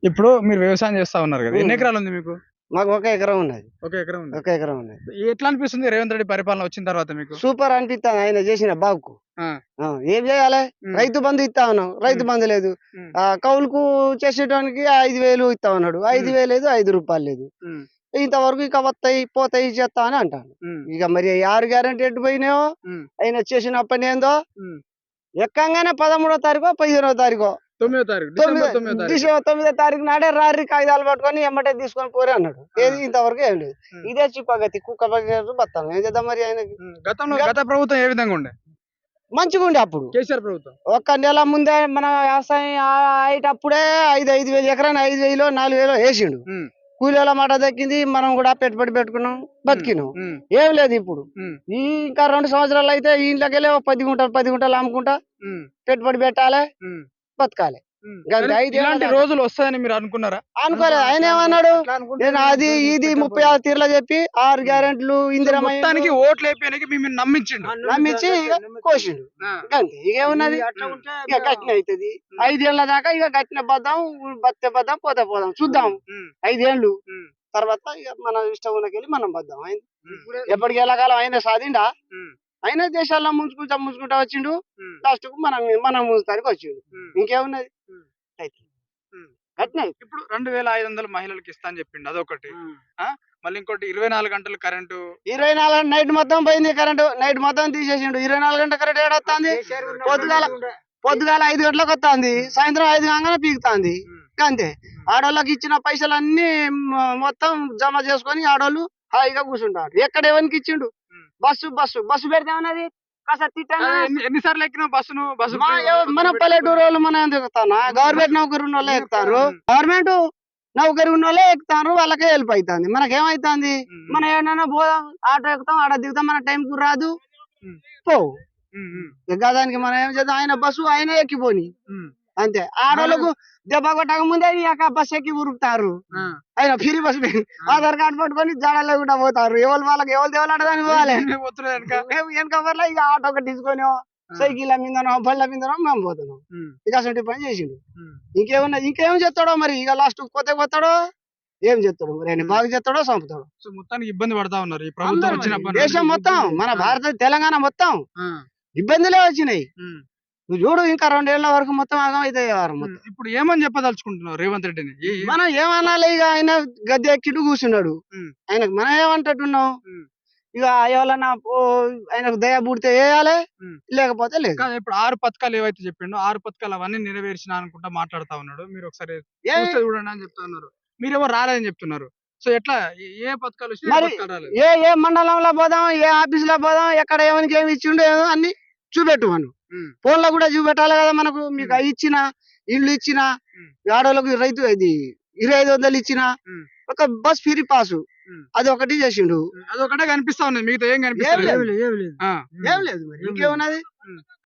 ఇప్పుడు మీరు వ్యవసాయం చేస్తా ఉన్నారు కదా, ఎన్ని ఎకరాలు ఉంది మీకు? మాకు ఒక ఎకరం ఉన్నది. ఒక ఎకరం ఉంది. ఒక ఎకరం ఉన్నది. ఎట్లా అనిపిస్తుంది రేవంత్ రెడ్డి పరిపాలన వచ్చిన తర్వాత మీకు? సూపర్ అనిపిస్తుంది ఆయన చేసిన బాగుకు. ఆ, ఏం చేయాలి? ఉమ్, రైతు బంధు ఇస్తా ఉన్నాం, రైతు బంధు లేదు. ఉమ్, కౌలుకు చేసేటానికి 5,000 ఇస్తా ఉన్నాడు, 5,000 లేదు, 5 రూపాయలు లేదు. ఉమ్, ఇంతవరకు ఇక వస్తాయి పోతాయి చేస్తా అని అంటాను. ఉమ్, ఇక మరి 6 గ్యారెంటీ ఎట్టు పోయినాయో ఉమ్, ఆయన చేసిన పని ఏందో. ఉమ్. ఎక్కంగానే 13వ తారీఖు 15వ తారీఖు 9వ తారీఖు, డిసెంబర్ 9వ తారీఖు. డిసెంబర్ 9వ తారీఖు నాడే రారి కాగితాలు పట్టుకొని ఎమ్మటే తీసుకొని పోరే అన్నాడు. ఏది ఇంతవరకు ఏం లేదు. ఇదే చిప్పగతి కుక్క బతాం ఏం చేద్దాం మరి ఆయనకి. గత ప్రభుత్వం ఏ విధంగా ఉండే? మంచిగా ఉండే అప్పుడు కేసీఆర్ ప్రభుత్వం. ఒక్క నెల ముందే మన వ్యవసాయం అయ్యేటప్పుడే 5,000 ఎకరాన్ని 5,000 4,000 వేసిండు. ఉమ్, కూలీల మాట దక్కింది, మనం కూడా పెట్టుబడి పెట్టుకున్నాం, బతికినాం. ఉమ్, ఏం లేదు ఇప్పుడు. ఉమ్, ఈ ఇంకా 2 సంవత్సరాలు అయితే ఈ ఇంట్లోకి వెళ్ళి 10 గుంటలు అమ్ముకుంటా ఉమ్, పెట్టుబడి పెట్టాలి, ఉమ్, బతకాలి. ఉమ్. గంతే. కానీ 5 ఏళ్ళ ఇలాంటి దాకా రోజులు వస్తాయని మీరు అనుకున్నారా? అనుకోలేదు. ఆయన ఏమన్నాడు, నేను అది ఇది 36 తీర్ల చెప్పి 6 గ్యారెంట్లు ఇందిరమ్మ మొత్తానికి ఓట్లు అయిపోయినాకి మిమ్మల్ని నమ్మించిండు. నమ్మించి ఇక కోసిండు. ఆ, అంతే. ఇక ఏమున్నది, ఇక గట్టిన అవుతుంది. 5 ఏళ్ల దాకా ఇక గట్టిన బద్దాం, బతే బద్దాం, పోతే పోదాం చూద్దాం. ఉమ్, 5 ఏళ్ళు ఉమ్, తర్వాత ఇక మన ఇష్టం ఉన్నకెళ్ళి మనం బద్దాం. ఆయన ఉమ్, ఎప్పటికి ఎలాగాలం ఆయన సాధిండా, ఉమ్, ఆయన దేశాల్లో ముంచుకుంటా వచ్చిండు. ఉమ్, లాస్ట్ కు మనం ముంచుతానికి వచ్చిండు. ఉమ్, ఇంకేమున్నది ఉమ్, అయితే ఉమ్. గట్టిన. ఇప్పుడు 2,500 మహిళలకు ఇస్తా అని చెప్పిండు, అదొకటి. ఆ, మళ్ళీ ఇంకోటి 24 గంటలు కరెంటు. 24 నైట్ మొత్తం పోయింది కరెంటు, నైట్ మొత్తం తీసేసిండు. 24 గంటల కరెంట్ ఏడొస్తుంది? పొద్దుగాల 5 గంటలకు వస్తుంది, సాయంత్రం 5 కాగానే పీకుతాంది. అంతే. ఆడోళ్ళకి ఇచ్చిన పైసలన్నీ మొత్తం జమ చేసుకొని ఆడోళ్ళు హాయిగా కూర్చుంటారు. ఎక్కడ ఎవరికి ఇచ్చిండు? బస్సు పెడతామన్నది కాస్త తిట్టంగా. ఎన్నిసార్లు ఎక్కినావు బస్సును? బస్సు మన పల్లెటూరు వాళ్ళు మనం ఎందుకు ఎక్కుతానా? గవర్నమెంట్ నౌకరు ఉన్న వాళ్ళే ఎక్కుతారు. గవర్నమెంట్ నౌకరు ఉన్న వాళ్ళే ఎక్కుతారు, వాళ్ళకే హెల్ప్ అవుతుంది. మనకేమైతుంది? మనం ఏమన్నా పోదాం, ఆటో ఎక్కుతాం, ఆడ దిగుతాం, మన టైం కు రాదు, పోవు. దానికి మనం ఏం చేద్దాం? ఆయన బస్సు ఆయన ఎక్కిపోని అంతే. ఆడోళ్ళకు దెబ్బ కొట్టక ముందే బస్ ఎక్కి ఉరుకుతారు. ఆయన ఫ్రీ బస్ ఆధార్ కార్డు పట్టుకొని జాడలో కూడా పోతారు. ఎవరు వాళ్ళకి ఎవరు దేవాలని పోవాలి. వెనక వర్లో ఇక ఆటో ఒకటి తీసుకొని సైకిల్ మీదనో బండ్ల మీదనో మేము పోతున్నాం. ఇక అసలు పని చేసిండు. ఇంకేం చేస్తాడో మరి. ఇక లాస్ట్ కొత్తగా ఏం చేస్తాడు మరి? ఆయన బాగా చేస్తాడో చంపుతాడు. మొత్తానికి ఇబ్బంది పడతా ఉన్నారు ఈ ప్రభుత్వం వచ్చినప్పుడు. దేశం మొత్తం, మన భారత తెలంగాణ మొత్తం ఇబ్బందులే వచ్చినాయి. నువ్వు చూడు, ఇంకా 2 ఏళ్ల వరకు మొత్తం ఆగం అయితే. ఇప్పుడు ఏమని చెప్పదలుచుకుంటున్నావు రేవంత్ రెడ్డిని? మనం ఏమనాలి? ఇక ఆయన గద్దె ఎక్కిండు కూర్చున్నాడు. ఆయనకు మనం ఏమంటున్నాం? ఇక ఎవరన్నా ఆయనకు దయ పుడితే వేయాలి, లేకపోతే లేదు. ఇప్పుడు 6 పథకాలు ఏవైతే చెప్పిండో 6 పథకాలు అవన్నీ నెరవేర్చిన అనుకుంటా మాట్లాడుతా ఉన్నాడు. మీరు ఒకసారి చూడండి అని చెప్తా ఉన్నారు. మీరేమో రాలేదని చెప్తున్నారు. సో ఎట్లా, ఏ పథకాలు వచ్చినాయి? ఏ మండలంలో పోదాం, ఏ ఆఫీస్ లో పోదాం, ఎక్కడ ఎవరికి ఏమి ఇచ్చిండో అన్ని చూపెట్టు. మనం ఫోన్ లో కూడా చూపెట్టాలి కదా మనకు. మీకు ఇచ్చిన ఇల్లు ఇచ్చిన, ఆడోళ్ళకు రైతు ఇది 2,500 ఇచ్చిన, ఒక బస్ ఫ్రీ పాసు, అది ఒకటి చేసిండు. అదొకటే కనిపిస్తా ఉన్నది, మిగతా ఏం కనిపిస్తలేదు. ఏం లేదు. ఇంకేమున్నది?